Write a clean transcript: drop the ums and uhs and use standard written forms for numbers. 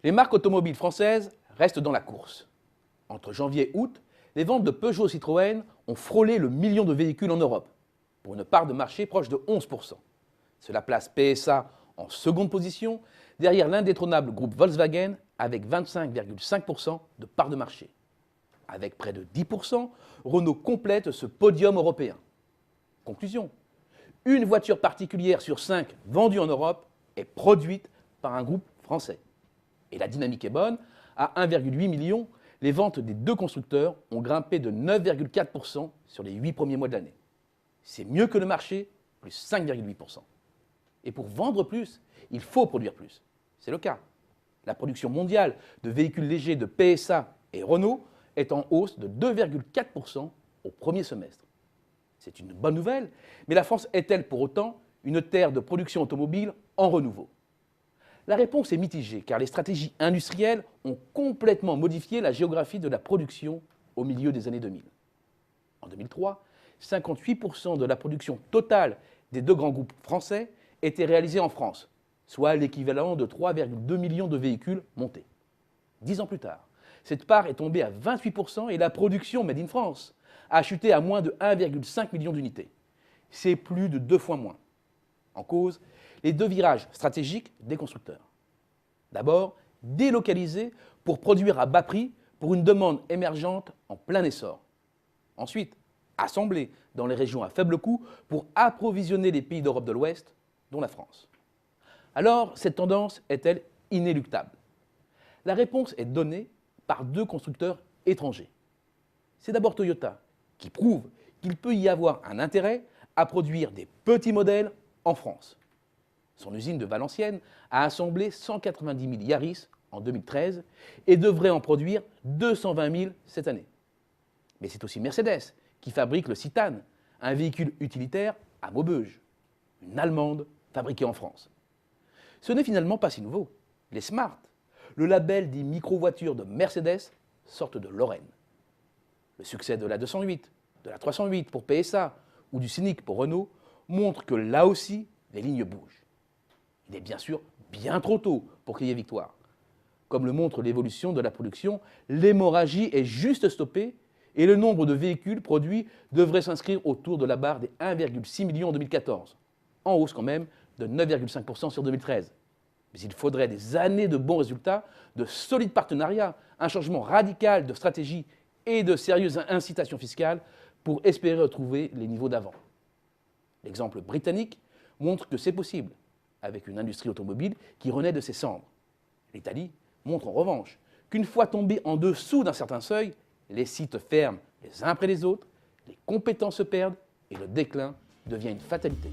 Les marques automobiles françaises restent dans la course. Entre janvier et août, les ventes de Peugeot et Citroën ont frôlé le million de véhicules en Europe, pour une part de marché proche de 11%. Cela place PSA en seconde position, derrière l'indétrônable groupe Volkswagen avec 25,5% de part de marché. Avec près de 10%, Renault complète ce podium européen. Conclusion, une voiture particulière sur 5 vendue en Europe est produite par un groupe français. Et la dynamique est bonne, à 1,8 million, les ventes des deux constructeurs ont grimpé de 9,4% sur les 8 premiers mois de l'année. C'est mieux que le marché, plus 5,8%. Et pour vendre plus, il faut produire plus. C'est le cas. La production mondiale de véhicules légers de PSA et Renault est en hausse de 2,4% au premier semestre. C'est une bonne nouvelle, mais la France est-elle pour autant une terre de production automobile en renouveau? La réponse est mitigée, car les stratégies industrielles ont complètement modifié la géographie de la production au milieu des années 2000. En 2003, 58% de la production totale des deux grands groupes français était réalisée en France, soit l'équivalent de 3,2 millions de véhicules montés. 10 ans plus tard, cette part est tombée à 28% et la production made in France a chuté à moins de 1,5 million d'unités. C'est plus de 2 fois moins. En cause, les deux virages stratégiques des constructeurs. D'abord, délocaliser pour produire à bas prix pour une demande émergente en plein essor. Ensuite, assembler dans les régions à faible coût pour approvisionner les pays d'Europe de l'Ouest, dont la France. Alors, cette tendance est-elle inéluctable? La réponse est donnée par deux constructeurs étrangers. C'est d'abord Toyota, qui prouve qu'il peut y avoir un intérêt à produire des petits modèles en France. Son usine de Valenciennes a assemblé 190 000 Yaris en 2013 et devrait en produire 220 000 cette année. Mais c'est aussi Mercedes qui fabrique le Citan, un véhicule utilitaire à Maubeuge, une Allemande fabriquée en France. Ce n'est finalement pas si nouveau. Les Smart, le label des micro-voitures de Mercedes, sortent de Lorraine. Le succès de la 208, de la 308 pour PSA ou du Scénic pour Renault montre que là aussi, les lignes bougent. Il est bien sûr bien trop tôt pour crier victoire. Comme le montre l'évolution de la production, l'hémorragie est juste stoppée et le nombre de véhicules produits devrait s'inscrire autour de la barre des 1,6 million en 2014, en hausse quand même de 9,5% sur 2013. Mais il faudrait des années de bons résultats, de solides partenariats, un changement radical de stratégie et de sérieuses incitations fiscales pour espérer retrouver les niveaux d'avant. L'exemple britannique montre que c'est possible, avec une industrie automobile qui renaît de ses cendres. L'Italie montre en revanche qu'une fois tombée en dessous d'un certain seuil, les sites ferment les uns après les autres, les compétences se perdent et le déclin devient une fatalité.